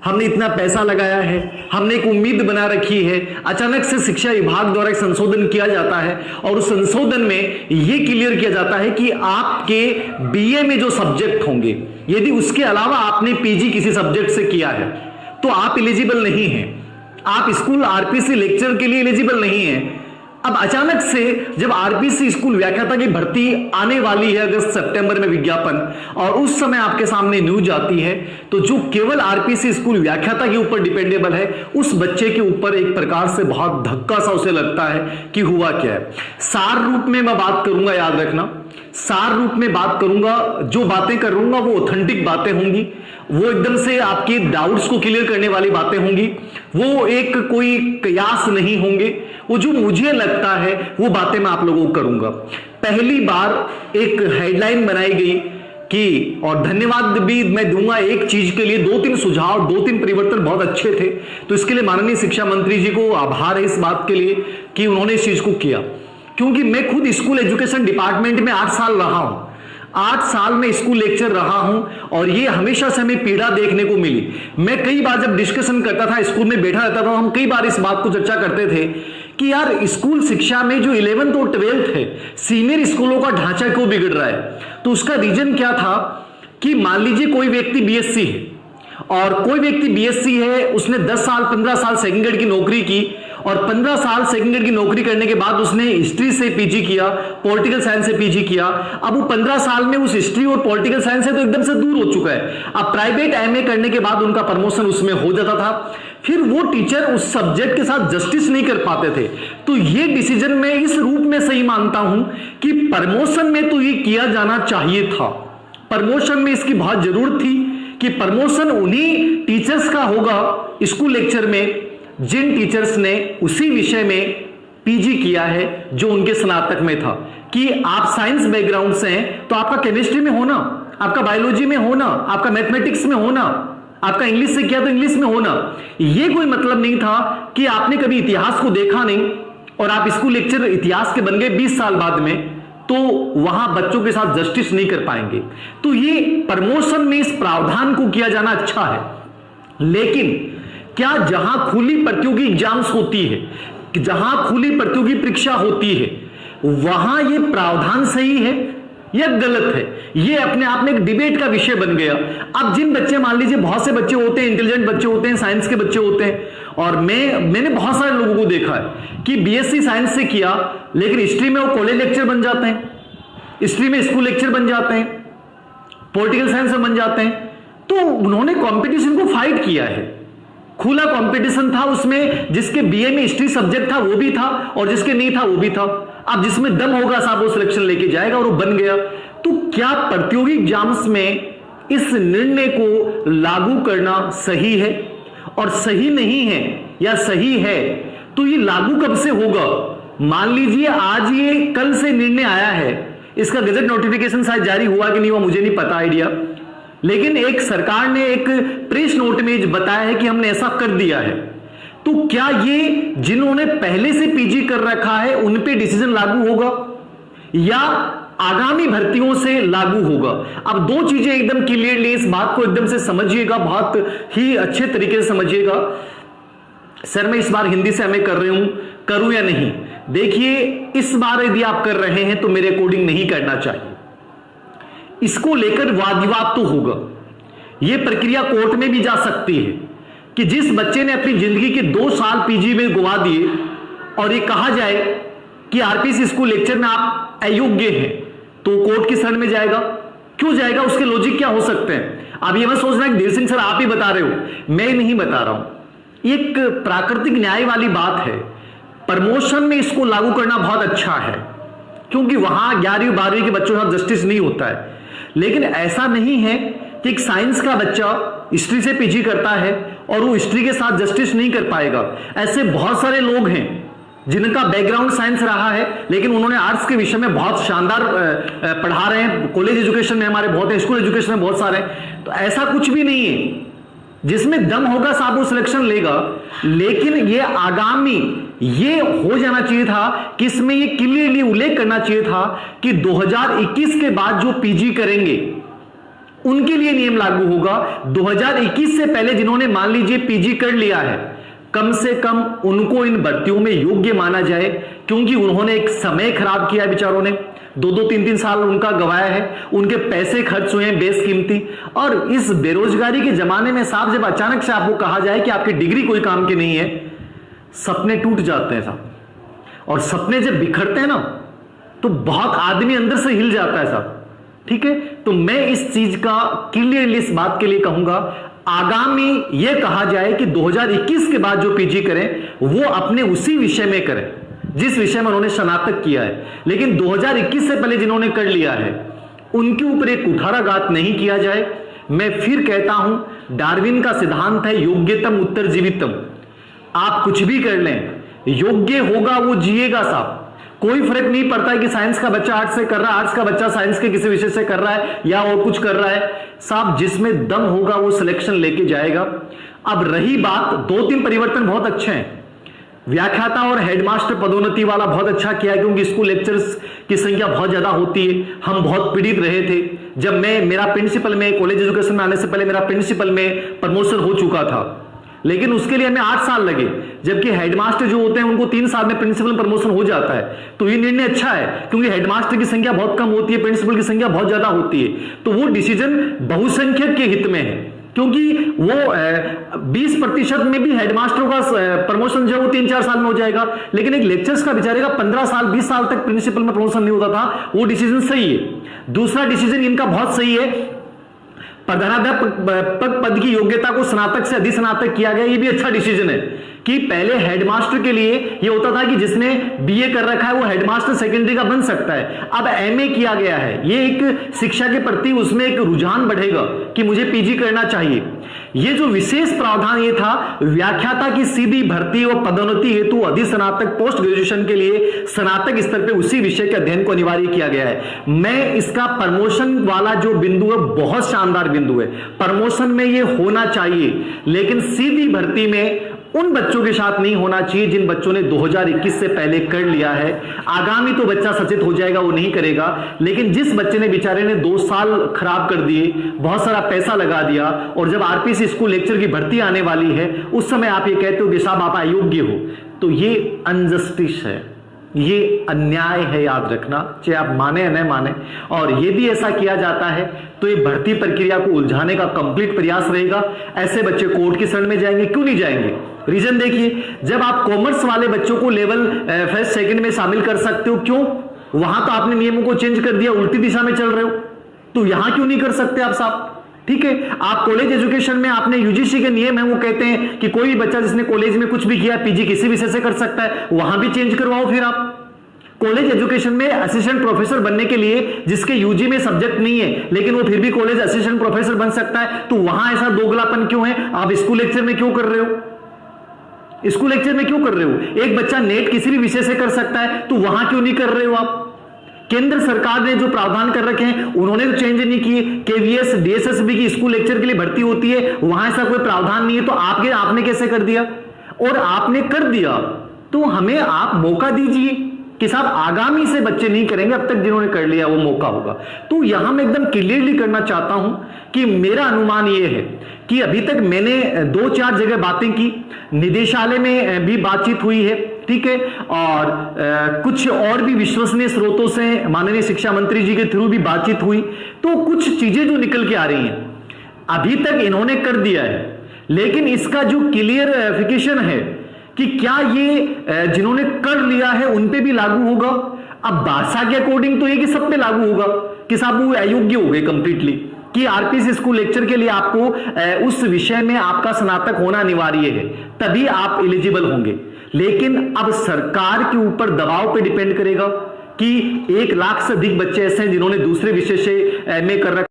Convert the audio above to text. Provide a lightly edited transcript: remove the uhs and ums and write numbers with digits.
हमने इतना पैसा लगाया है, हमने एक उम्मीद बना रखी है, अचानक से शिक्षा विभाग द्वारा एक संशोधन किया जाता है और उस संशोधन में यह क्लियर किया जाता है कि आपके बीए में जो सब्जेक्ट होंगे, यदि उसके अलावा आपने पीजी किसी सब्जेक्ट से किया है तो आप एलिजिबल नहीं हैं, आप स्कूल आरपीसी लेक्चर के लिए एलिजिबल नहीं हैं। अब अचानक से जब आरपीसी स्कूल व्याख्याता की भर्ती आने वाली है अगस्त सितंबर में विज्ञापन, और उस समय आपके सामने न्यूज आती है, तो जो केवल आरपीसी स्कूल व्याख्याता के ऊपर डिपेंडेबल है उस बच्चे के ऊपर एक प्रकार से बहुत धक्का सा उसे लगता है कि हुआ क्या है। सार रूप में मैं बात करूंगा, याद रखना, सार रूप में बात करूंगा, जो बातें करूंगा वो ऑथेंटिक बातें होंगी, वो एकदम से आपके डाउट्स को क्लियर करने वाली बातें होंगी, वो एक कोई कयास नहीं होंगे, वो जो मुझे लगता है वो बातें मैं आप लोगों को करूंगा। पहली बार एक हेडलाइन बनाई गई कि, और धन्यवाद भी मैं दूंगा एक चीज के लिए, 2-3 सुझाव, 2-3 परिवर्तन बहुत अच्छे थे, तो इसके लिए माननीय शिक्षा मंत्री जी को आभार है इस बात के लिए कि उन्होंने इस चीज को किया, क्योंकि मैं खुद स्कूल एजुकेशन डिपार्टमेंट में 8 साल रहा हूं, 8 साल में स्कूल लेक्चर रहा हूं और ये हमेशा से हमें पीड़ा देखने को मिली। मैं कई बार जब डिस्कशन करता था, स्कूल में बैठा रहता था, हम कई बार इस बात को चर्चा करते थे कि यार स्कूल शिक्षा में जो 11th और 12th है, सीनियर स्कूलों का ढांचा क्यों बिगड़ रहा है। तो उसका रीजन क्या था कि मान लीजिए कोई व्यक्ति बीएससी है और कोई व्यक्ति बीएससी है, उसने 10 साल 15 साल सेकंड ग्रेड की नौकरी की और 15 साल सेकंड ग्रेड की नौकरी करने के बाद उसने हिस्ट्री से पीजी किया, पॉलिटिकल साइंस से पीजी किया। अब वो 15 साल में उस हिस्ट्री और पॉलिटिकल साइंस से तो एकदम से दूर हो चुका है। अब प्राइवेट एमए करने के बाद उनका प्रमोशन उसमें हो जाता था, फिर वो टीचर उस सब्जेक्ट के साथ जस्टिस नहीं कर पाते थे। तो ये डिसीजन मैं इस रूप में सही मानता हूं कि प्रमोशन में तो ये किया जाना चाहिए था, प्रमोशन में इसकी बहुत जरूरत थी कि प्रमोशन उन्हीं टीचर्स का होगा स्कूल लेक्चर में जिन टीचर्स ने उसी विषय में पीजी किया है जो उनके स्नातक में था। कि आप साइंस बैकग्राउंड से हैं तो आपका केमिस्ट्री में होना, आपका बायोलॉजी में होना, आपका मैथमेटिक्स में होना, आपका इंग्लिश से किया तो इंग्लिश में होना। ये कोई मतलब नहीं था कि आपने कभी इतिहास को देखा नहीं और आप स्कूल लेक्चर इतिहास के बन गए 20 साल बाद में, तो वहां बच्चों के साथ जस्टिस नहीं कर पाएंगे। तो ये प्रमोशन में इस प्रावधान को किया जाना अच्छा है, लेकिन क्या जहां खुली प्रतियोगी एग्जाम्स होती है, जहां खुली प्रतियोगी परीक्षा होती है, वहां ये प्रावधान सही है या गलत है? ये अपने आप में एक डिबेट का विषय बन गया। अब जिन बच्चे, मान लीजिए बहुत से बच्चे होते हैं, इंटेलिजेंट बच्चे होते हैं, साइंस के बच्चे होते हैं, और मैंने बहुत सारे लोगों को देखा है कि बीएससी साइंस से किया लेकिन हिस्ट्री में वो कॉलेज लेक्चर बन जाते हैं, हिस्ट्री में स्कूल लेक्चर बन जाते हैं, पॉलिटिकल साइंस में बन जाते हैं। तो उन्होंने कंपटीशन को फाइट किया है, खुला कंपटीशन था उसमें, जिसके बीए में हिस्ट्री सब्जेक्ट था वो भी था और जिसके नहीं था वो भी था। अब जिसमें दम होगा साहब वो सिलेक्शन लेके जाएगा और वो बन गया। तो क्या प्रतियोगी एग्जाम्स में इस निर्णय को लागू करना सही है? और सही नहीं है या सही है तो ये लागू कब से होगा? मान लीजिए आज ये कल से निर्णय आया है, इसका गजट नोटिफिकेशन शायद जारी हुआ कि नहीं हुआ मुझे नहीं पता आइडिया, लेकिन एक सरकार ने एक प्रेस नोट में बताया है कि हमने ऐसा कर दिया है। तो क्या ये जिन्होंने पहले से पीजी कर रखा है उन पे डिसीजन लागू होगा या आगामी भर्तियों से लागू होगा? अब दो चीजें एकदम क्लियरली, इस बात को एकदम से समझिएगा, बहुत ही अच्छे तरीके से समझिएगा। सर मैं इस बार हिंदी से एमए कर रही हूं, करूं या नहीं? देखिए, इस बार यदि आप कर रहे हैं तो मेरे अकॉर्डिंग नहीं करना चाहिए। इसको लेकर वाद विवाद तो होगा, यह प्रक्रिया कोर्ट में भी जा सकती है कि जिस बच्चे ने अपनी जिंदगी के 2 साल पीजी में गुवा दिए और ये कहा जाए कि आरपीसी स्कूल लेक्चर में आप अयोग्य हैं, तो कोर्ट की शरण में जाएगा। क्यों जाएगा? उसके लॉजिक क्या हो सकते हैं? अब ये मत सोचना कि देव सिंह सर आप ही बता रहे हो, मैं नहीं बता रहा हूं। एक प्राकृतिक न्याय वाली बात है, प्रमोशन में इसको लागू करना बहुत अच्छा है क्योंकि वहां 11वीं 12वीं के बच्चों के साथ जस्टिस नहीं होता है। लेकिन ऐसा नहीं है कि एक साइंस का बच्चा हिस्ट्री से पीजी करता है और वो हिस्ट्री के साथ जस्टिस नहीं कर पाएगा। ऐसे बहुत सारे लोग हैं जिनका बैकग्राउंड साइंस रहा है लेकिन उन्होंने आर्ट्स के विषय में बहुत शानदार पढ़ा रहे हैं। कॉलेज एजुकेशन में हमारे बहुत है, स्कूल एजुकेशन में बहुत सारे हैं। तो ऐसा कुछ भी नहीं है, जिसमें दम होगा साहब वो सिलेक्शन लेगा। लेकिन ये आगामी ये हो जाना चाहिए था कि इसमें ये क्लियरली उल्लेख करना चाहिए था कि 2021 के बाद जो पीजी करेंगे उनके लिए नियम लागू होगा। 2021 से पहले जिन्होंने मान लीजिए पीजी कर लिया है, कम से कम उनको इन भर्तियों में योग्य माना जाए, क्योंकि उन्होंने एक समय खराब किया है बेचारों ने, 2-3 साल उनका गवाया है, उनके पैसे खर्च हुए हैं बेशकीमती। और इस बेरोजगारी के जमाने में साहब जब अचानक से आपको कहा जाए कि आपकी डिग्री कोई काम की नहीं है, सपने टूट जाते हैं साहब। और सपने जब बिखरते हैं ना तो बहुत आदमी अंदर से हिल जाता है साहब। ठीक है, तो मैं इस चीज का क्लियरली इस बात के लिए कहूंगा, आगामी यह कहा जाए कि 2021 के बाद जो पीजी करें वो अपने उसी विषय में करें जिस विषय में उन्होंने स्नातक किया है। लेकिन 2021 से पहले जिन्होंने कर लिया है उनके ऊपर एक कुठाराघात नहीं किया जाए। मैं फिर कहता हूं, डार्विन का सिद्धांत है योग्यतम उत्तरजीवितम। आप कुछ भी कर लें, योग्य होगा वो जिएगा साहब। कोई फर्क नहीं पड़ता है कि साइंस का बच्चा आर्ट्स से कर रहा है, आर्ट्स का बच्चा साइंस के किसी विषय से कर रहा है या और कुछ कर रहा है साहब। जिसमें दम होगा वो सिलेक्शन लेके जाएगा। अब रही बात, 2-3 परिवर्तन बहुत अच्छे हैं। व्याख्याता और हेडमास्टर पदोन्नति वाला बहुत अच्छा किया है, क्योंकि स्कूल लेक्चर्स की संख्या बहुत ज्यादा होती है। हम बहुत पीड़ित रहे थे जब मेरा प्रिंसिपल में, कॉलेज एजुकेशन में आने से पहले मेरा प्रिंसिपल में प्रमोशन हो चुका था, लेकिन उसके लिए हमें 8 साल लगे, जबकि हेडमास्टर जो होते हैं उनको 3 साल में प्रिंसिपल प्रमोशन हो जाता है। तो ये निर्णय अच्छा है, क्योंकि हेडमास्टर की संख्या बहुत कम होती है, प्रिंसिपल की संख्या बहुत ज्यादा होती है। तो वो डिसीजन बहुसंख्यक के हित में है, क्योंकि वो 20% में भी हेडमास्टरों का प्रमोशन जो है वो 3-4 साल में हो जाएगा। लेकिन एक लेक्चर्स का बेचारे का 15 साल 20 साल तक प्रिंसिपल में प्रमोशन नहीं होता था। वो डिसीजन सही है। दूसरा डिसीजन इनका बहुत सही है, प्रधानाध्यापक पद की योग्यता को स्नातक से अधिस्नातक किया गया। ये भी अच्छा डिसीजन है कि पहले हेडमास्टर के लिए ये होता था कि जिसने बीए कर रखा है वो हेडमास्टर सेकेंडरी का बन सकता है, अब एमए किया गया है। ये एक शिक्षा के प्रति उसमें एक रुझान बढ़ेगा कि मुझे पीजी करना चाहिए। ये जो विशेष प्रावधान ये था, व्याख्याता की सीधी भर्ती और पदोन्नति हेतु अधिस्नातक पोस्ट ग्रेजुएशन के लिए स्नातक स्तर पे उसी विषय के अध्ययन को अनिवार्य किया गया है। मैं इसका प्रमोशन वाला जो बिंदु है बहुत शानदार बिंदु है। प्रमोशन में ये होना चाहिए, लेकिन सीधी भर्ती में उन बच्चों के साथ नहीं होना चाहिए जिन बच्चों ने 2021 से पहले कर लिया है। आगामी तो बच्चा सचेत हो जाएगा, वो नहीं करेगा, लेकिन जिस बच्चे ने बेचारे ने 2 साल खराब कर दिए, बहुत सारा पैसा लगा दिया, और जब आरपीसी स्कूल लेक्चर की भर्ती आने वाली है उस समय आप ये कहते हो कि साहब आप अयोग्य हो, तो ये अनजस्टिस है, ये अन्याय है। याद रखना, चाहे आप माने या न माने। और यदि ऐसा किया जाता है तो ये भर्ती प्रक्रिया को उलझाने का कंप्लीट प्रयास रहेगा। ऐसे बच्चे कोर्ट की शरण में जाएंगे। क्यों नहीं जाएंगे? रीजन देखिए, जब आप कॉमर्स वाले बच्चों को लेवल फर्स्ट सेकंड में शामिल कर सकते हो, क्यों? वहां तो आपने नियमों को चेंज कर दिया, उल्टी दिशा में चल रहे हो, तो यहां क्यों नहीं कर सकते आप साहब? ठीक है, आप कॉलेज एजुकेशन में आपने यूजीसी के नियम है, वो कहते हैं कि कोई भी बच्चा जिसने कॉलेज में कुछ भी किया पीजी किसी विषय से कर सकता है, वहां भी चेंज करवाओ। फिर आप कॉलेज एजुकेशन में असिस्टेंट प्रोफेसर बनने के लिए जिसके यूजी में सब्जेक्ट नहीं है लेकिन वो फिर भी कॉलेज असिस्टेंट प्रोफेसर बन सकता है, तो वहां ऐसा दोगलापन क्यों है? आप स्कूल लेक्चर में क्यों कर रहे हो? स्कूल लेक्चर में क्यों कर रहे हो? एक बच्चा नेट किसी भी विषय से कर सकता है, तो वहां क्यों नहीं कर रहे हो आप? केंद्र सरकार ने जो प्रावधान कर रखे हैं उन्होंने तो चेंज नहीं किए। केवीएस डीएसएसबी की स्कूल लेक्चर के लिए भर्ती होती है, वहां ऐसा कोई प्रावधान नहीं है, तो आपने कैसे कर दिया? और आपने कर दिया तो हमें आप मौका दीजिए कि साहब आगामी से बच्चे नहीं करेंगे, अब तक जिन्होंने कर लिया वो मौका होगा। तो यहां मैं एकदम क्लियरली करना चाहता हूं कि मेरा अनुमान यह है कि अभी तक मैंने 2-4 जगह बातें की, निदेशालय में भी बातचीत हुई है, ठीक है, और कुछ और भी विश्वसनीय स्रोतों से माननीय शिक्षा मंत्री जी के थ्रू भी बातचीत हुई। तो कुछ चीजें जो निकल के आ रही हैं, अभी तक इन्होंने कर दिया है, लेकिन इसका जो क्लियरिफिकेशन है कि क्या ये जिन्होंने कर लिया है उन पे भी लागू होगा। अब भाषा के अकॉर्डिंग तो ये कि सब पे लागू होगा कि साहब वो अयोग्य हो गए कंप्लीटली, कि आरपीसी स्कूल लेक्चर के लिए आपको उस विषय में आपका स्नातक होना अनिवार्य है, तभी आप एलिजिबल होंगे। लेकिन अब सरकार के ऊपर दबाव पे डिपेंड करेगा कि 1 लाख से अधिक बच्चे ऐसे हैं जिन्होंने दूसरे विषय से एमए कर रखा